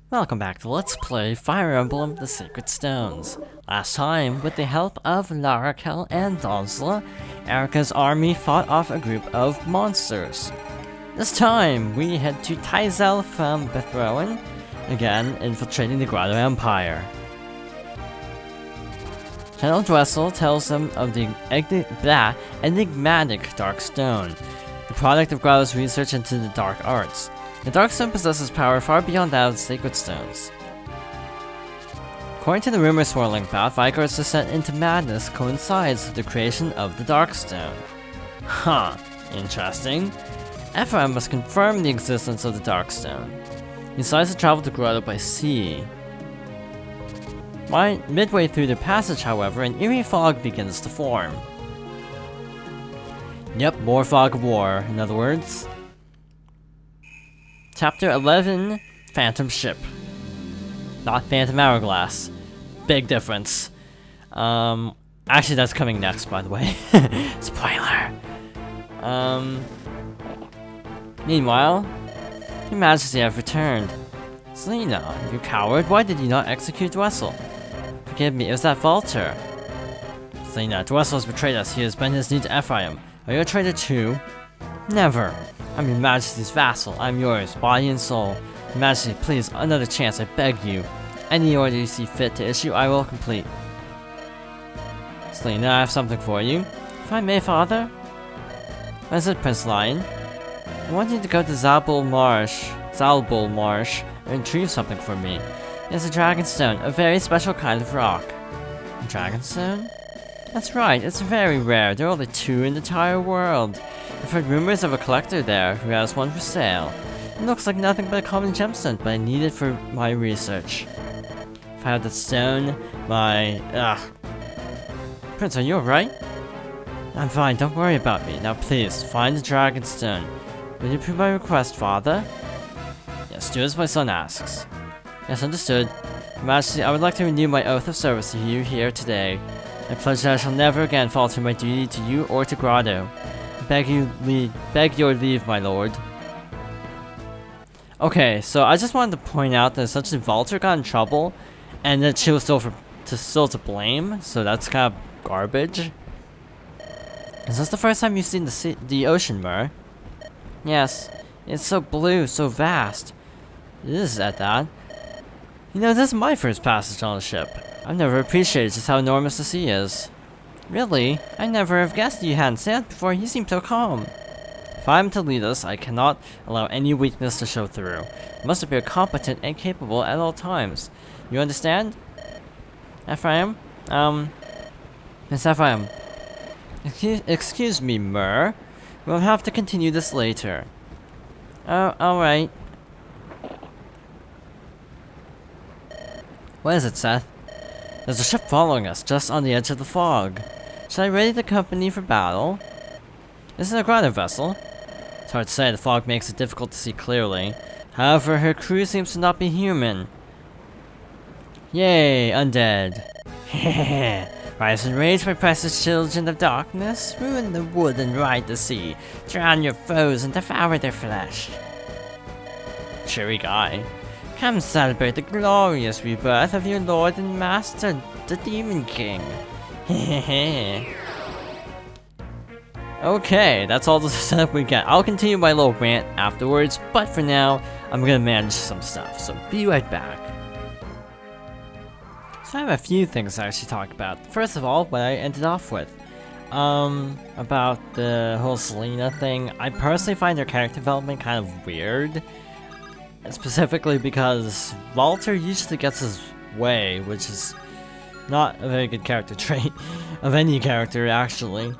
Welcome back to Let's Play Fire Emblem The Sacred Stones. Last time, with the help of Larakel and Taizel, Erika's army fought off a group of monsters. This time, we head to Taizel from Ephraim, again infiltrating the Grotto Empire. General Dressel tells them of the enigmatic Dark Stone, the product of Grotto's research into the dark arts. The Dark Stone possesses power far beyond that of the Sacred Stones. According to the rumors swirling about, Vigor's descent into madness coincides with the creation of the Dark Stone. Huh, interesting. Ephraim must confirm the existence of the Dark Stone. He decides to travel to Grotto by sea. Midway through the passage, however, an eerie fog begins to form. Yep, more fog of war, in other words. Chapter 11, Phantom Ship. Not Phantom Hourglass. Big difference. Actually that's coming next, by the way. Spoiler. Meanwhile, Your Majesty have returned. Selena, you coward, why did you not execute Dressel? Forgive me, it was that Walter. Selena, Dressel has betrayed us. He has bent his knee to Ephraim. Are you a traitor too? Never. I'm Your Majesty's vassal. I'm yours, body and soul. Your Majesty, please, another chance, I beg you. Any order you see fit to issue, I will complete. Selena, I have something for you. If I may, father? What is it, Prince Lion? I want you to go to Zalbul Marsh, and retrieve something for me. It's a dragonstone, a very special kind of rock. A dragonstone? That's right, it's very rare. There are only 2 in the entire world. I've heard rumors of a collector there who has one for sale. It looks like nothing but a common gemstone, but I need it for my research. If I have that stone, Prince, are you alright? I'm fine, don't worry about me. Now please, find the dragonstone. Will you approve my request, father? Yes, do as my son asks. Yes, understood. Your Majesty, I would like to renew my oath of service to you here today. I pledge that I shall never again falter my duty to you or to Grotto. Beg your leave, my lord. Okay, so I just wanted to point out that essentially Walter got in trouble, and that she was still to blame, so that's kind of garbage. Is this the first time you've seen the ocean, Mur? Yes, it's so blue, so vast. It is at that. You know, this is my first passage on a ship. I've never appreciated just how enormous the sea is. Really? I never have guessed you hadn't sailed before. You seem so calm. If I am to lead us, I cannot allow any weakness to show through. I must appear competent and capable at all times. You understand? Ephraim? Miss Ephraim. Excuse me, Mur. We'll have to continue this later. Oh, alright. What is it, Seth? There's a ship following us, just on the edge of the fog. Should I ready the company for battle? This is a Grotto vessel. It's hard to say, the fog makes it difficult to see clearly. However, her crew seems to not be human. Yay, undead. Hehehe. Rise and rage, my precious children of darkness. Ruin the wood and ride the sea. Drown your foes and devour their flesh. Cheery guy. Come celebrate the glorious rebirth of your lord and master, the Demon King. Hehehe. Okay, that's all the setup we get. I'll continue my little rant afterwards, but for now, I'm gonna manage some stuff, so be right back. So I have a few things to actually talk about. First of all, what I ended off with. About the whole Selena thing. I personally find her character development kind of weird. Specifically because Walter usually gets his way, which is not a very good character trait of any character, actually.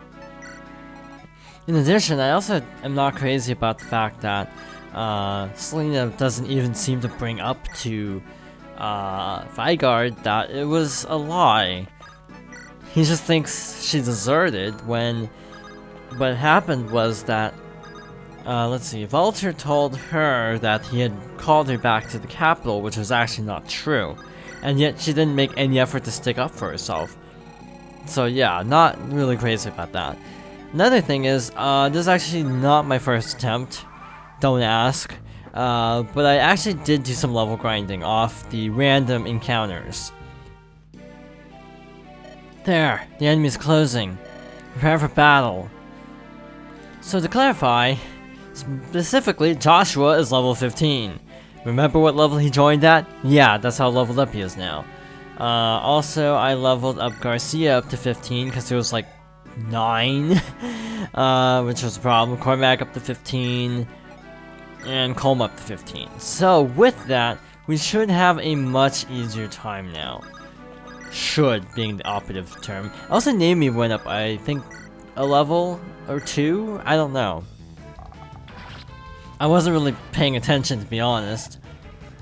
In addition, I also am not crazy about the fact that Selena doesn't even seem to bring up to Vigard that it was a lie. He just thinks she deserted when what happened was that Walter told her that he had called her back to the capital, which was actually not true. And yet she didn't make any effort to stick up for herself. So yeah, not really crazy about that. Another thing is, this is actually not my first attempt. Don't ask. But I actually did do some level grinding off the random encounters. There, the enemy's closing. Prepare for battle. So to clarify, specifically, Joshua is level 15. Remember what level he joined at? Yeah, that's how leveled up he is now. Also, I leveled up Garcia up to 15 because he was like 9, which was a problem. Cormac up to 15, and Colm up to 15. So with that, we should have a much easier time now. Should being the operative term. Also, Nami went up, I think, a level or 2? I don't know. I wasn't really paying attention, to be honest.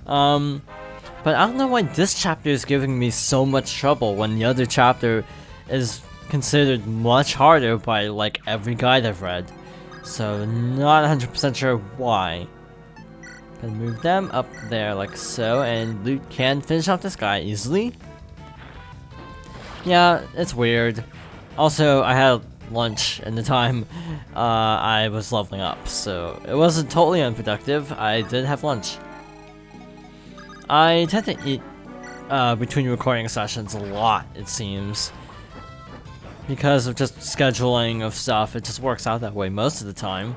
But I don't know why this chapter is giving me so much trouble when the other chapter is considered much harder by like every guide I've read. So not 100% sure why. Gonna move them up there like so, and Luke can finish off this guy easily. Yeah, it's weird. Also, I had lunch in the time I was leveling up, so it wasn't totally unproductive. I did have lunch. I tend to eat between recording sessions a lot, it seems. Because of just scheduling of stuff, it just works out that way most of the time.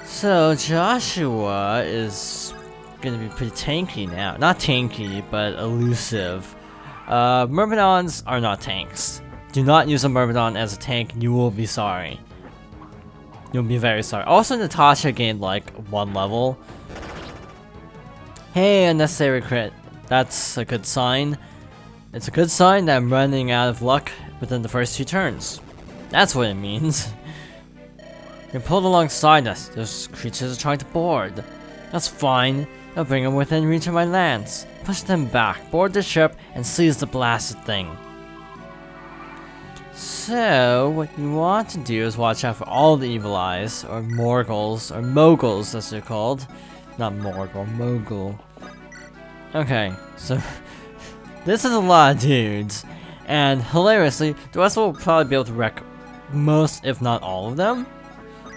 So, Joshua is gonna be pretty tanky now. Not tanky, but elusive. Myrmidons are not tanks. Do not use a Myrmidon as a tank, you will be sorry. You'll be very sorry. Also, Natasha gained like 1 level. Hey, unnecessary crit. That's a good sign. It's a good sign that I'm running out of luck within the first 2 turns. That's what it means. You're pulled alongside us. Those creatures are trying to board. That's fine. I'll bring them within reach of my lance. Push them back, board the ship, and seize the blasted thing. So, what you want to do is watch out for all the evil eyes, or Morgles, or Moguls as they're called. Not Morgul, Mogul. Okay, so this is a lot of dudes, and hilariously, the rest will probably be able to wreck most, if not all of them,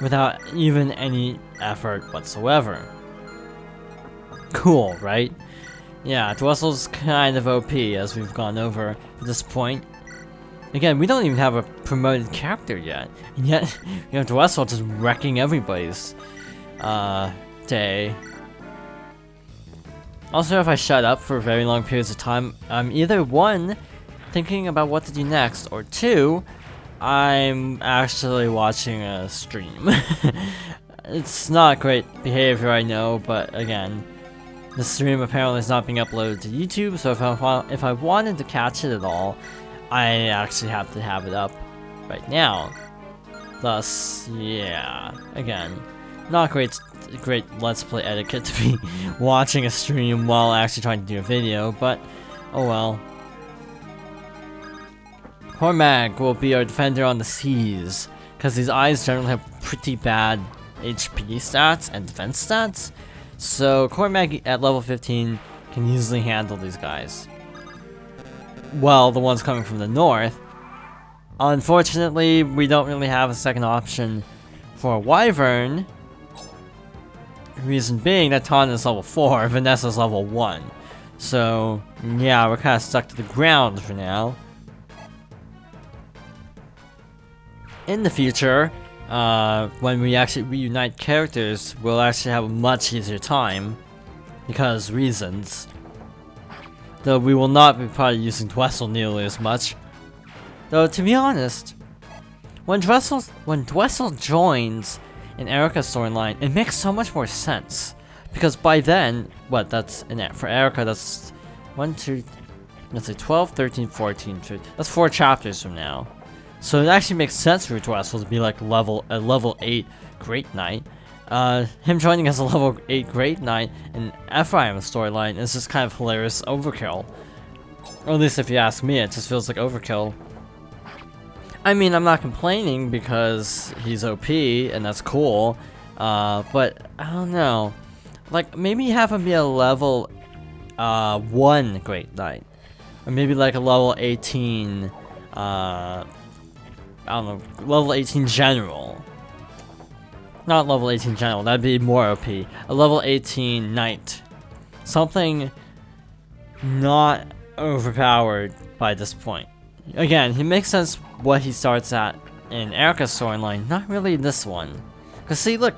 without even any effort whatsoever. Cool, right? Yeah, Dwessel's kind of OP, as we've gone over at this point. Again, we don't even have a promoted character yet, and yet you have Dwessel just wrecking everybody's day. Also, if I shut up for very long periods of time, I'm either 1, thinking about what to do next, or 2, I'm actually watching a stream. It's not great behavior, I know, but again, the stream apparently is not being uploaded to YouTube, so if I wanted to catch it at all, I actually have to have it up right now. Thus, yeah, again, not great Let's Play etiquette to be watching a stream while actually trying to do a video, but oh well. Cormac will be our defender on the seas, because these eyes generally have pretty bad HP stats and defense stats, so Cormac at level 15 can easily handle these guys. Well, the ones coming from the north. Unfortunately, we don't really have a second option for a Wyvern. Reason being that Tana is level 4, Vanessa's level 1. So, yeah, we're kind of stuck to the ground for now. In the future, when we actually reunite characters, we'll actually have a much easier time. Because reasons. Though we will not be probably using Dwessel nearly as much. Though, to be honest, when Dwessel joins in Erica's storyline, it makes so much more sense. Because by then, for Erica, that's 12, 13, 14, 15, that's 4 chapters from now. So it actually makes sense for Dwessel to be like a level 8 Great Knight. Him joining as a level 8 Great Knight in Ephraim's storyline is just kind of hilarious overkill. Or at least if you ask me, it just feels like overkill. I mean, I'm not complaining because he's OP and that's cool, but I don't know. Like, maybe have him be a level 1 Great Knight. Or maybe like a level 18, I don't know, level 18 General. Not level 18 general, that'd be more OP. A level 18 knight. Something not overpowered by this point. Again, he makes sense what he starts at in Erica's storyline, not really this one. Cause see, look,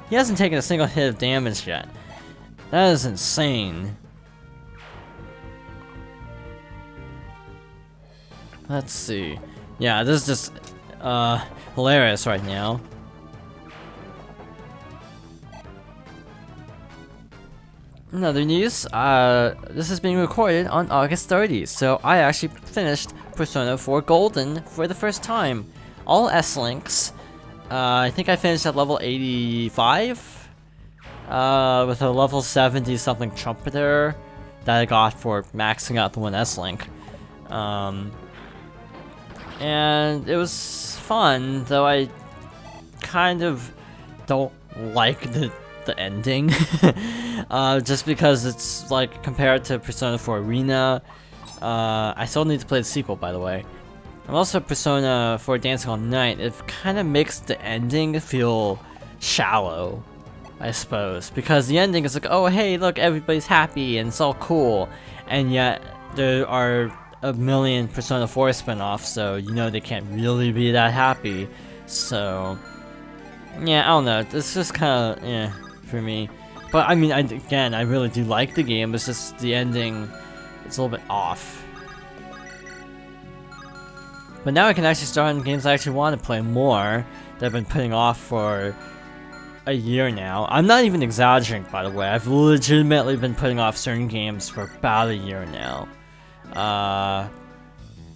he hasn't taken a single hit of damage yet. That is insane. Let's see. Yeah, this is just hilarious right now. Another news, this is being recorded on August 30th, so I actually finished Persona 4 Golden for the first time. All S-Links. I think I finished at level 85, with a level 70 something trumpeter that I got for maxing out the one S-Link. And it was fun, though I kind of don't like the ending. Just because it's like compared to Persona 4 Arena. I still need to play the sequel, by the way. And also Persona 4 Dancing All Night, it kind of makes the ending feel shallow, I suppose. Because the ending is like, oh hey, look, everybody's happy and it's all cool. And yet, there are a million Persona 4 spin-offs, so you know they can't really be that happy. So, yeah, I don't know. It's just kind of, for me. But I mean, again, I really do like the game. It's just the ending, it's a little bit off. But now I can actually start on games I actually want to play more that I've been putting off for a year now. I'm not even exaggerating, by the way. I've legitimately been putting off certain games for about a year now.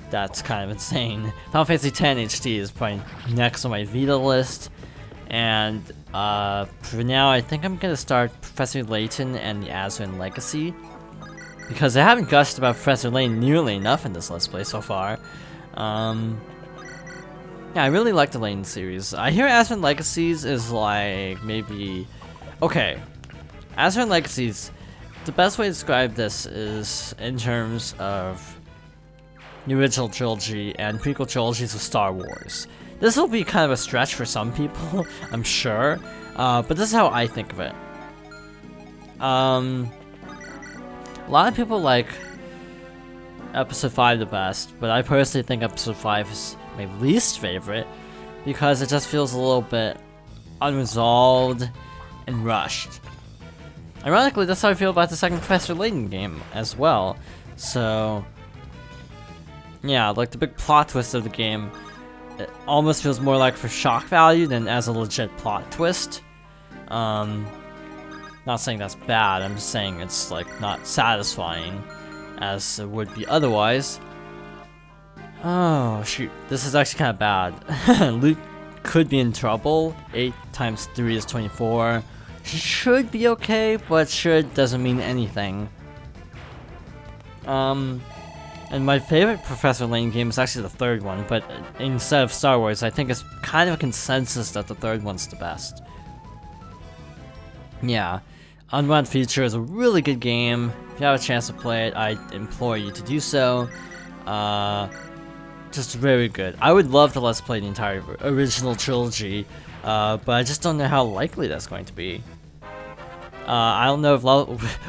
That's kind of insane. Final Fantasy X HD is probably next on my Vita list. And for now, I think I'm gonna start Professor Layton and the Azran Legacy, because I haven't gushed about Professor Layton nearly enough in this Let's Play so far. Yeah, I really like the Layton series. I hear Azran Legacies is like maybe okay. Azran Legacies, the best way to describe this is in terms of the original trilogy and prequel trilogies of Star Wars. This will be kind of a stretch for some people, I'm sure, but this is how I think of it. A lot of people like Episode 5 the best, but I personally think Episode 5 is my least favorite, because it just feels a little bit unresolved and rushed. Ironically, that's how I feel about the second Professor Layton game as well, so yeah, like the big plot twist of the game, it almost feels more like for shock value than as a legit plot twist. Not saying that's bad, I'm just saying it's like not satisfying as it would be otherwise. Oh shoot, this is actually kind of bad. Luke could be in trouble. 8 times 3 is 24. Should be okay, but should doesn't mean anything. And my favorite Professor Layton game is actually the third one, but instead of Star Wars, I think it's kind of a consensus that the third one's the best. Yeah, Unbound Future is a really good game. If you have a chance to play it, I implore you to do so. Just very good. I would love to let's play the entire original trilogy, but I just don't know how likely that's going to be. I don't know if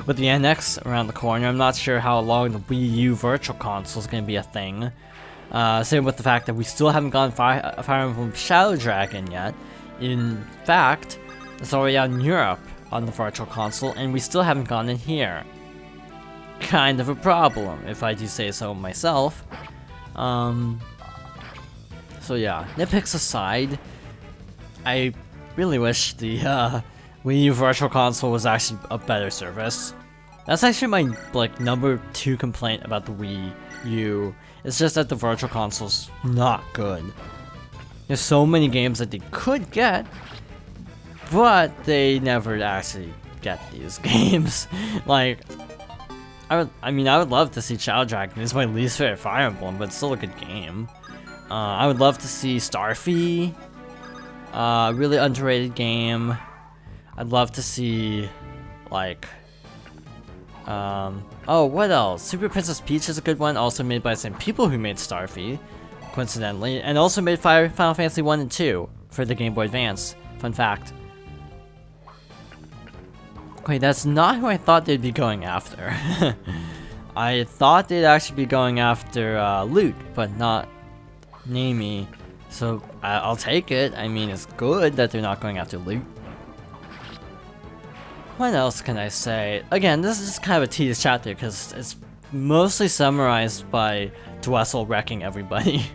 with the NX around the corner, I'm not sure how long the Wii U Virtual Console is going to be a thing. Same with the fact that we still haven't gotten Fire Emblem Shadow Dragon yet. In fact, it's already out in Europe on the Virtual Console, and we still haven't gotten it here. Kind of a problem, if I do say so myself. So yeah, nitpicks aside, I really wish the Wii U Virtual Console was actually a better service. That's actually my number 2 complaint about the Wii U. It's just that the Virtual Console's not good. There's so many games that they could get, but they never actually get these games. Like, I would love to see Shadow Dragon. It's my least favorite Fire Emblem, but it's still a good game. I would love to see Starfy, really underrated game. I'd love to see, like, oh, what else? Super Princess Peach is a good one, also made by the same people who made Starfy, coincidentally, and also made Final Fantasy 1 and 2 for the Game Boy Advance. Fun fact. Wait, that's not who I thought they'd be going after. I thought they'd actually be going after loot, but not Nami. So I'll take it. I mean, it's good that they're not going after loot. What else can I say? Again, this is just kind of a tedious chapter because it's mostly summarized by Taizel wrecking everybody.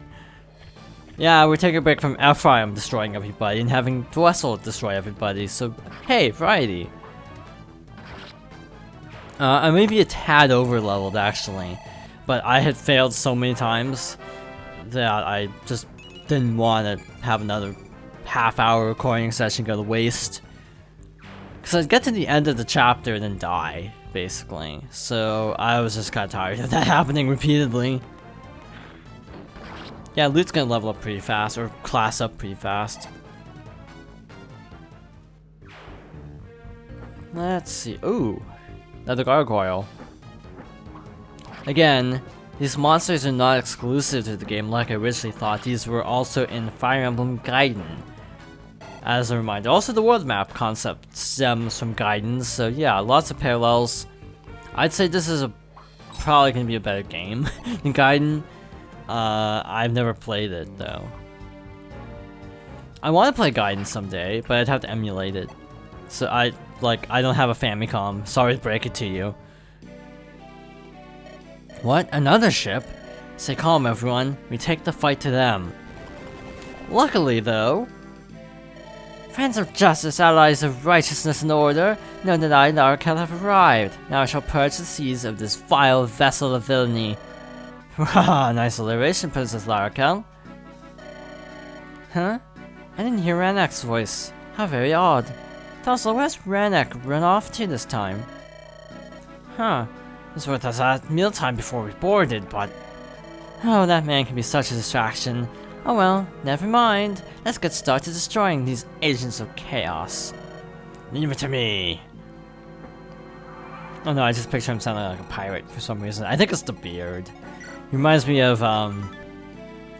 Yeah, we're taking a break from Ephraim destroying everybody and having Taizel destroy everybody, so hey, variety. I may be a tad over-leveled actually, but I had failed so many times that I just didn't want to have another half-hour recording session go to waste. Because I'd get to the end of the chapter and then die, basically. So I was just kind of tired of that happening repeatedly. Yeah, loot's gonna level up pretty fast, or class up pretty fast. Let's see. Ooh, another gargoyle. Again, these monsters are not exclusive to the game like I originally thought. These were also in Fire Emblem Gaiden. As a reminder, also the world map concept stems from Gaiden, so yeah, lots of parallels. I'd say this is probably gonna be a better game than Gaiden. I've never played it though. I want to play Gaiden someday, but I'd have to emulate it. So I don't have a Famicom. Sorry to break it to you. What? Another ship? Stay calm, everyone. We take the fight to them. Luckily, though, friends of justice, allies of righteousness and order, know that I, Larakel, have arrived. Now I shall purge the seas of this vile vessel of villainy. Haha, nice alliteration, Princess Larakel. Huh? I didn't hear Ranak's voice. How very odd. Taizel, where's Ranak run off to this time? Huh. He was with us at mealtime before we boarded, but... Oh, that man can be such a distraction. Oh well, never mind. Let's get started destroying these agents of chaos. Leave it to me. Oh no, I just picture him sounding like a pirate for some reason. I think it's the beard. He reminds me of,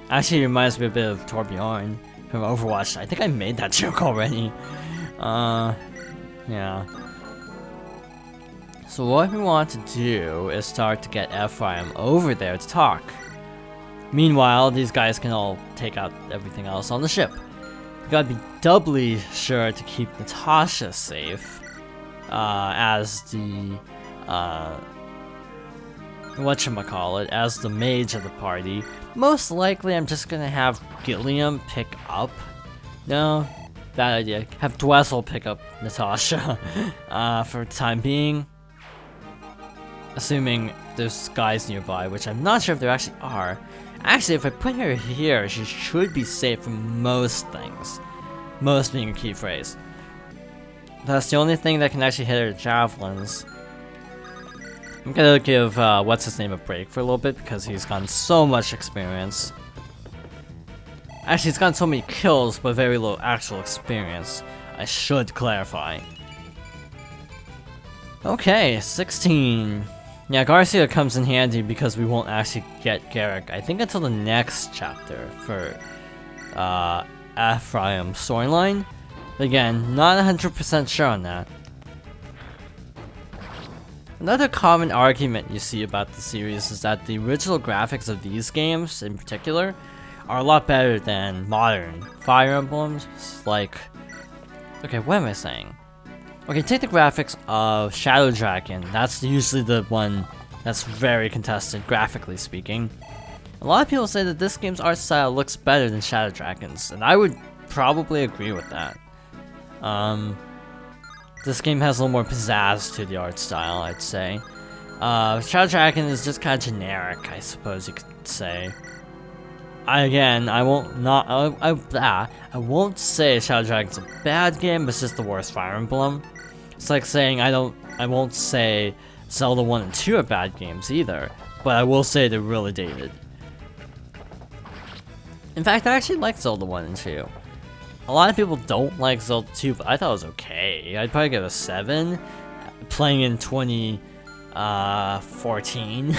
actually he reminds me a bit of Torbjorn from Overwatch. I think I made that joke already. Yeah. So what we want to do is start to get Ephraim over there to talk. Meanwhile, these guys can all take out everything else on the ship. We gotta be doubly sure to keep Natasha safe, as the, whatchamacallit, as the mage of the party. Most likely I'm just gonna have Gilliam pick up. No, bad idea. Have Taizel pick up Natasha, for the time being. Assuming there's guys nearby, which I'm not sure if there actually are. Actually, if I put her here, she should be safe from most things. Most being a key phrase. That's the only thing that can actually hit her javelins. I'm gonna give, what's-his-name a break for a little bit because he's gotten so much experience. Actually, he's gotten so many kills, but very little actual experience. I should clarify. Okay, 16. Yeah, Garcia comes in handy because we won't actually get Garrick, I think, until the next chapter for Ephraim's storyline. Again, not 100% sure on that. Another common argument you see about the series is that the original graphics of these games, in particular, are a lot better than modern Fire Emblems. Like, okay, what am I saying? Okay, take the graphics of Shadow Dragon. That's usually the one that's very contested, graphically speaking. A lot of people say that this game's art style looks better than Shadow Dragon's, and I would probably agree with that. This game has a little more pizzazz to the art style, I'd say. Shadow Dragon is just kind of generic, I suppose you could say. I won't say Shadow Dragon's a bad game, but it's just the worst Fire Emblem. It's like saying I won't say Zelda 1 and 2 are bad games either, but I will say they're really dated. In fact, I actually like Zelda 1 and 2. A lot of people don't like Zelda 2, but I thought it was okay. I'd probably give it a 7. Playing in 2014.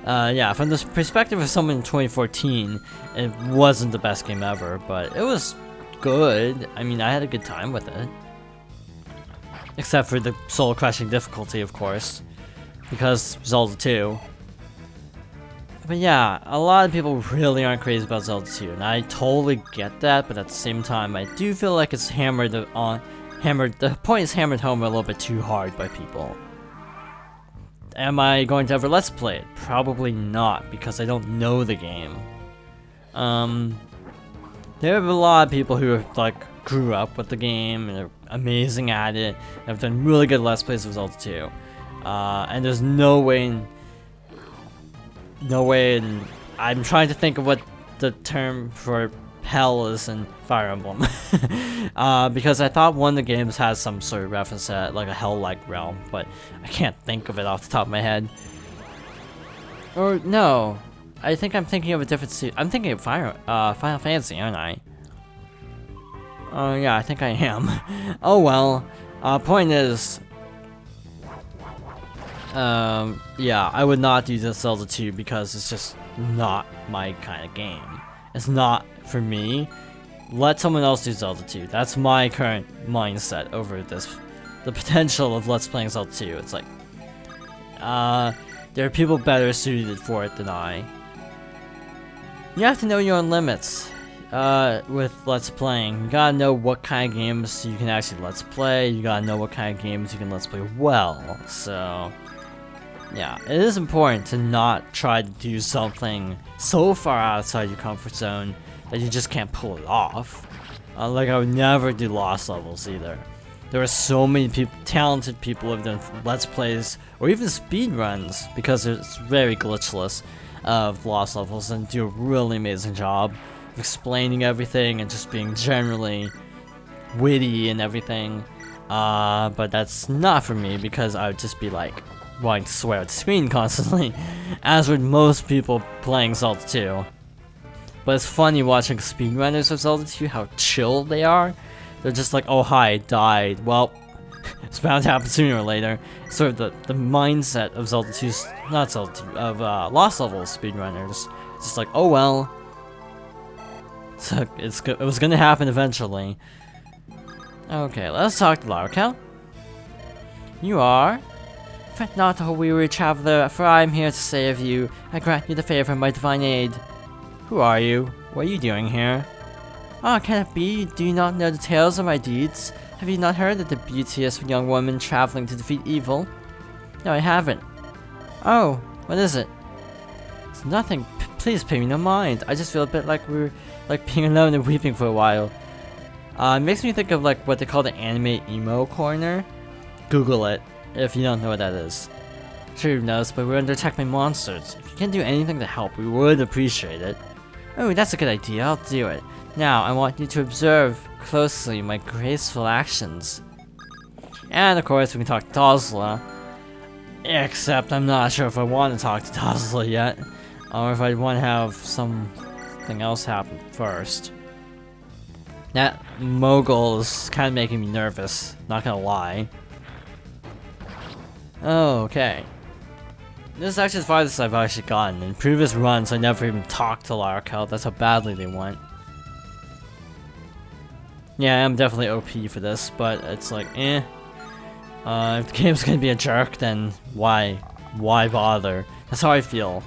Yeah, from the perspective of someone in 2014, it wasn't the best game ever, but it was good. I mean, I had a good time with it. Except for the soul-crushing difficulty, of course. Because Zelda 2. But yeah, a lot of people really aren't crazy about Zelda 2, and I totally get that, but at the same time, I do feel like it's the point is hammered home a little bit too hard by people. Am I going to ever Let's Play it? Probably not, because I don't know the game. There are a lot of people who like grew up with the game and are amazing at it, and have done really good Let's Plays of Zelda 2. And there's no way I'm trying to think of what the term for hell is in Fire Emblem. Because I thought one of the games has some sort of reference to like a hell-like realm, but I can't think of it off the top of my head. Or no, I think I'm thinking of a different I'm thinking of Final Fantasy, aren't I? Oh yeah, I think I am. Oh well. Point is, yeah, I would not do this Zelda 2 because it's just not my kind of game. It's not for me. Let someone else do Zelda 2. That's my current mindset over this. The potential of Let's Playing Zelda 2. It's like, there are people better suited for it than I. You have to know your own limits. With Let's Playing. You gotta know what kind of games you can actually Let's Play. You gotta know what kind of games you can Let's Play well. So, yeah, it is important to not try to do something so far outside your comfort zone that you just can't pull it off. Like, I would never do Lost levels either. There are so many talented people who have done Let's Plays or even speedruns because it's very glitchless of Lost levels and do a really amazing job of explaining everything and just being generally witty and everything. But that's not for me because I would just be like wanting to swear at the screen constantly, as would most people playing Zelda 2. But it's funny watching speedrunners of Zelda 2, how chill they are. They're just like, oh hi, I died. Well, it's bound to happen sooner or later. Sort of the mindset of Zelda 2's, not Zelda 2, of Lost levels speedrunners. It's just like, oh well. So it was gonna happen eventually. Okay, let's talk to Larkel. You are? Fret not, O weary traveler, for I am here to save you. I grant you the favor of my divine aid. Who are you? What are you doing here? Ah, can it be? Do you not know the tales of my deeds? Have you not heard of the beauteous young woman traveling to defeat evil? No, I haven't. Oh, what is it? It's nothing. Please pay me no mind. I just feel a bit like we're being alone and weeping for a while. It makes me think of like what they call the anime emo corner. Google it if you don't know what that is. Sure you knows, but we're under attack by monsters. If you can do anything to help, we would appreciate it. Oh, that's a good idea. I'll do it. Now, I want you to observe closely my graceful actions. And of course, we can talk to Taizel. Except I'm not sure if I want to talk to Taizel yet, or if I want to have something else happen first. That mogul is kind of making me nervous, not gonna lie. Okay. This is actually the farthest I've actually gotten. In previous runs, I never even talked to Larkel. That's how badly they went. Yeah, I'm definitely OP for this, but it's like, eh. If the game's gonna be a jerk, then why bother? That's how I feel.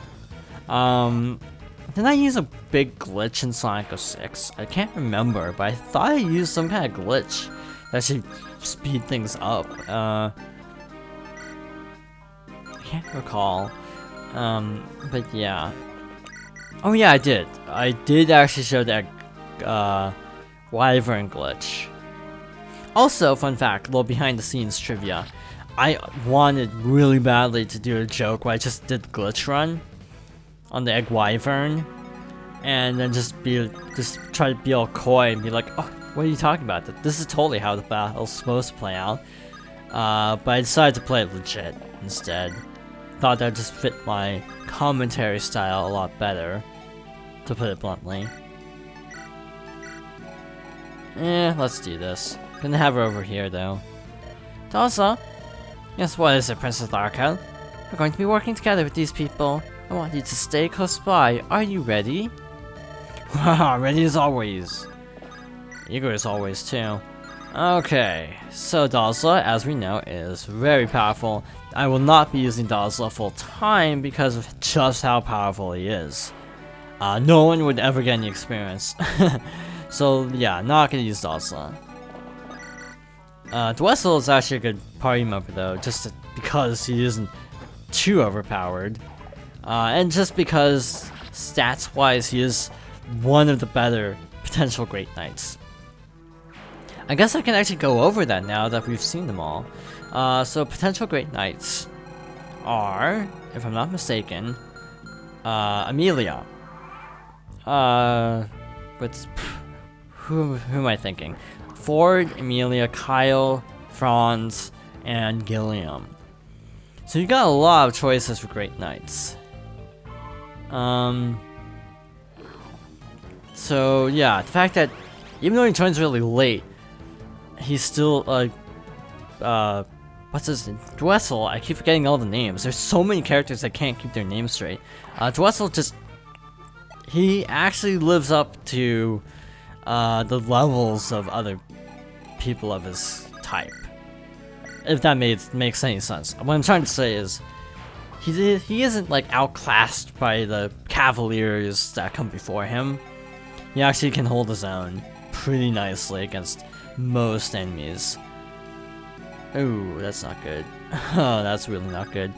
Did I use a big glitch in Sonic 06? I can't remember, but I thought I used some kind of glitch that should speed things up. I can't recall. But yeah. Oh yeah, I did. I did actually show that Wyvern glitch. Also, fun fact, a little behind the scenes trivia. I wanted really badly to do a joke where I just did glitch run on the Egg Wyvern, and then just try to be all coy and be like, oh, what are you talking about? This is totally how the battle's supposed to play out. But I decided to play it legit instead. Thought that just fit my commentary style a lot better, to put it bluntly. Let's do this. Gonna have her over here though. Taizel? Yes, what is it, Princess Larkel? We're going to be working together with these people. I want you to stay close by. Are you ready? Ready as always. eager as always too. Okay, so Taizel, as we know, is very powerful. I will not be using Taizel full time because of just how powerful he is. No one would ever get any experience. So yeah, not gonna use Taizel. Taizel is actually a good party member though, just because he isn't too overpowered. And just because stats-wise he is one of the better potential Great Knights. I guess I can actually go over that now that we've seen them all. So potential Great Knights are, if I'm not mistaken, Amelia. Who am I thinking? Ford, Amelia, Kyle, Franz, and Gilliam. So you got a lot of choices for Great Knights. So yeah, the fact that even though he joins really late, he's still what's his name? Taizel. I keep forgetting all the names. There's so many characters that can't keep their names straight. Taizel he actually lives up to the levels of other people of his type. If that makes any sense. What I'm trying to say is he isn't like outclassed by the cavaliers that come before him. He actually can hold his own pretty nicely against most enemies. Ooh, that's not good. Oh, that's really not good.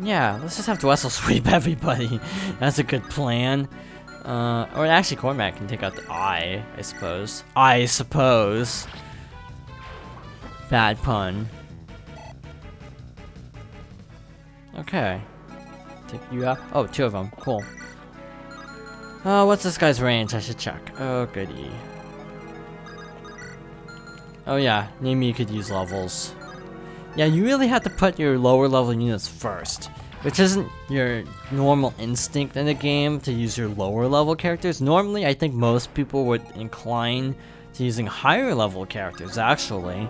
Yeah, let's just have Taizel sweep everybody. That's a good plan. Or actually Cormac can take out the eye, I suppose. Bad pun. Okay. Take you out. Oh, two of them. Cool. What's this guy's range? I should check. Oh, goody. Oh yeah, Nimi could use levels. Yeah, you really have to put your lower level units first, which isn't your normal instinct in the game to use your lower level characters. Normally, I think most people would incline to using higher level characters, actually.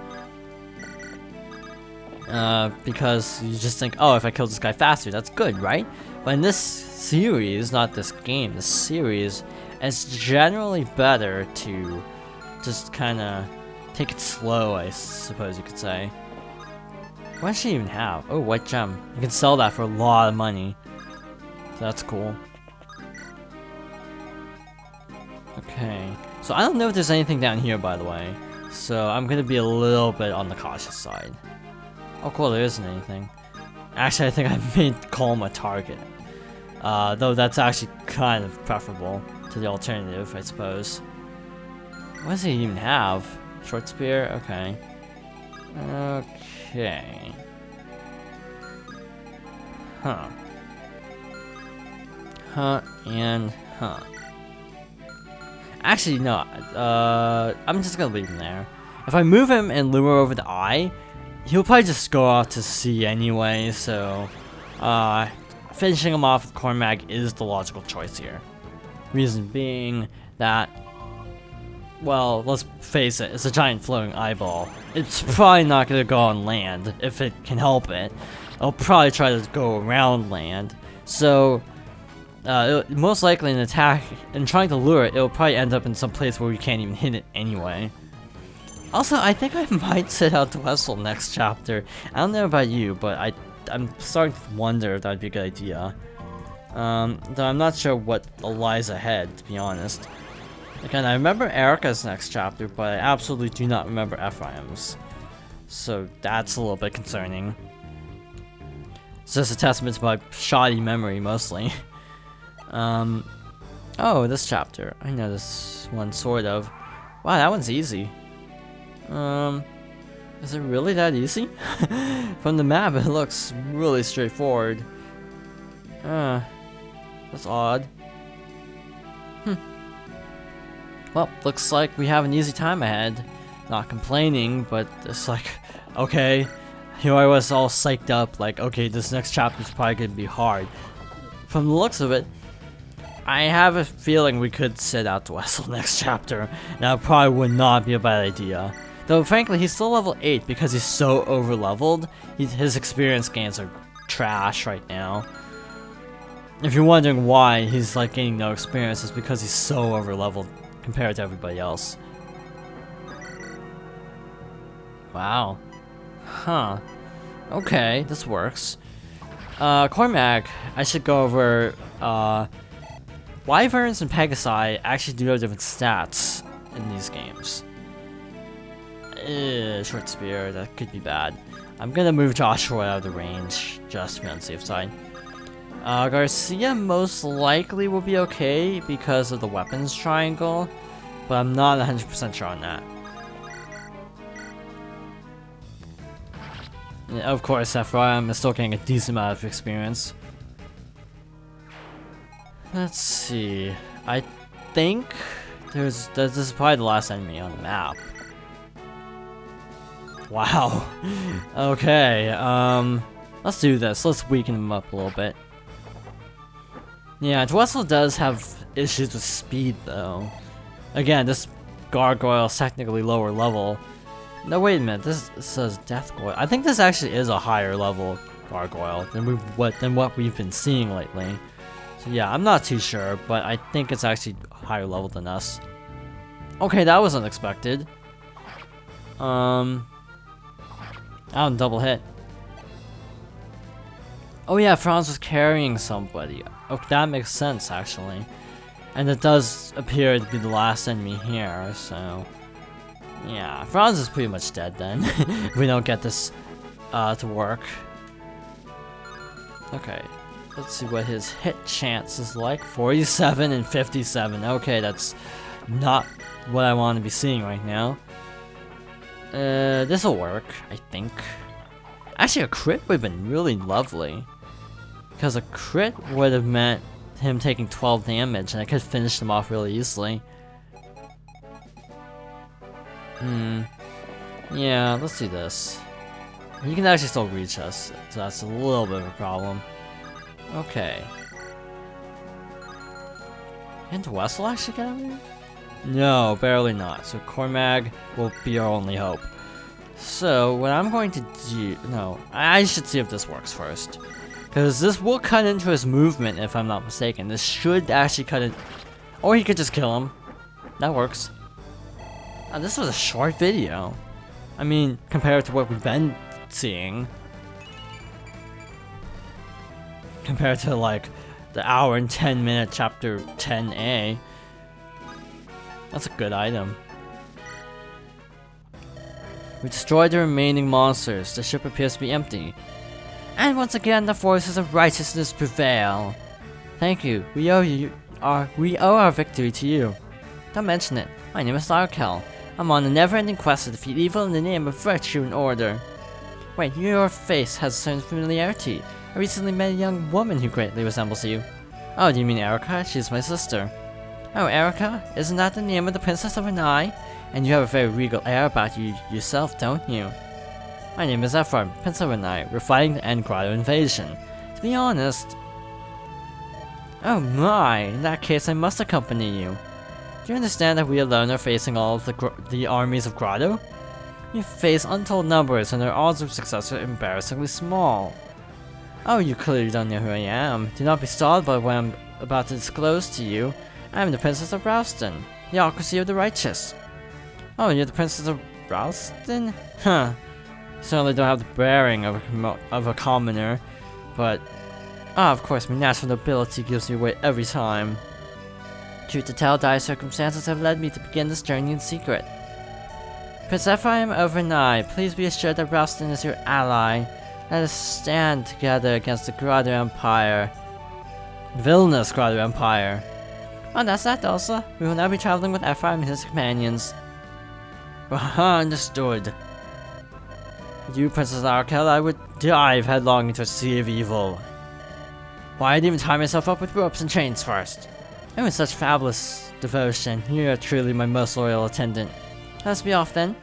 Because you just think, oh, if I kill this guy faster, that's good, right? But in this series, not this game, this series, it's generally better to just kind of take it slow, I suppose you could say. What does she even have? Oh, white gem. You can sell that for a lot of money. So that's cool. Okay. So I don't know if there's anything down here, by the way. So I'm going to be a little bit on the cautious side. Oh, cool, there isn't anything. Actually, I think I may call him a target. Though that's actually kind of preferable to the alternative, I suppose. What does he even have? Short spear? Okay. Okay. Huh. Huh and huh. Actually, no. I'm just gonna leave him there. If I move him and lure over the eye, he'll probably just go out to sea anyway, so finishing him off with Cormac is the logical choice here. Reason being that, well, let's face it, it's a giant floating eyeball. It's probably not gonna go on land if it can help it. It'll probably try to go around land. So, most likely an attack, and trying to lure it, it'll probably end up in some place where we can't even hit it anyway. Also, I think I might sit out Taizel next chapter. I don't know about you, but I'm starting to wonder if that'd be a good idea. Though I'm not sure what lies ahead, to be honest. Again, I remember Erica's next chapter, but I absolutely do not remember Ephraim's. So that's a little bit concerning. It's just a testament to my shoddy memory, mostly. Oh, this chapter. I know this one, sort of. Wow, that one's easy. Is it really that easy? From the map, it looks really straightforward. That's odd. Well, looks like we have an easy time ahead. Not complaining, but it's like, okay, here I was all psyched up, like, okay, this next chapter is probably gonna be hard. From the looks of it, I have a feeling we could sit out Taizel next chapter. That probably would not be a bad idea. Though, frankly, he's still level 8 because he's so over-leveled. His experience gains are trash right now. If you're wondering why he's like gaining no experience, it's because he's so over leveled compared to everybody else. Wow. Huh. Okay, this works. Cormac, I should go over, Wyverns and Pegasi actually do have different stats in these games. Short spear, that could be bad. I'm gonna move Joshua out of the range, just to be on the safe side. Garcia most likely will be okay because of the weapons triangle, but I'm not 100% sure on that. And of course, Ephraim is still getting a decent amount of experience. Let's see. I think this is probably the last enemy on the map. Wow. Okay, let's do this. Let's weaken him up a little bit. Yeah, Taizel does have issues with speed, though. Again, this gargoyle is technically lower level. No, wait a minute. This says Death Goyle. I think this actually is a higher level gargoyle than what we've been seeing lately. So yeah, I'm not too sure, but I think it's actually higher level than us. Okay, that was unexpected. Oh, double hit. Oh yeah, Franz was carrying somebody. Oh, that makes sense, actually. And it does appear to be the last enemy here, so... yeah, Franz is pretty much dead then, if we don't get this to work. Okay, let's see what his hit chance is like. 47 and 57. Okay, that's not what I want to be seeing right now. This'll work, I think. Actually, a crit would have been really lovely. Because a crit would have meant him taking 12 damage, and I could finish him off really easily. Yeah, let's do this. He can actually still reach us, so that's a little bit of a problem. Okay. Can Taizel actually get out of here? No, barely not. So Cormag will be our only hope. So what I'm going to do... no, I should see if this works first. Because this will cut into his movement, if I'm not mistaken. This should actually cut it... or he could just kill him. That works. This was a short video. I mean, compared to what we've been seeing. Compared to, like, the hour and 10-minute chapter 10A. That's a good item. We destroyed the remaining monsters. The ship appears to be empty. And once again, the forces of righteousness prevail. Thank you. We owe our victory to you. Don't mention it. My name is Larkel. I'm on a never-ending quest to defeat evil in the name of virtue and order. Wait, your face has a certain familiarity. I recently met a young woman who greatly resembles you. Oh, do you mean Erica? She's my sister. Oh, Erica? Isn't that the name of the Princess of Renai? And you have a very regal air about you yourself, don't you? My name is Ephraim, Prince of Renai. We're fighting to end Grotto invasion. To be honest... oh my, in that case I must accompany you. Do you understand that we alone are facing all of the armies of Grotto? You face untold numbers and our odds of success are embarrassingly small. Oh, you clearly don't know who I am. Do not be startled by what I'm about to disclose to you. I am the Princess of Ralston, the Ocracy of the Righteous. Oh, you're the Princess of Ralston? Huh. You certainly don't have the bearing of a commoner, but... ah, of course, my natural nobility gives me away every time. Truth to tell, dire circumstances have led me to begin this journey in secret. Prince Ephraim of Renai, please be assured that Ralston is your ally. Let us stand together against the Grotto Empire. Villainous Grotto Empire. Oh, that's that, Elsa. We will now be traveling with Ephraim and his companions. Understood. With you, Princess Larkel, I would dive headlong into a sea of evil. Why, I'd even tie myself up with ropes and chains first. And with such fabulous devotion, you are truly my most loyal attendant. Let's be off then.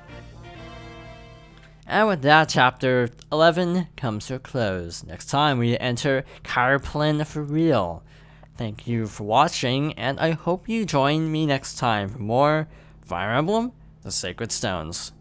And with that, chapter 11 comes to a close. Next time we enter Carplin for real. Thank you for watching, and I hope you join me next time for more Fire Emblem: The Sacred Stones.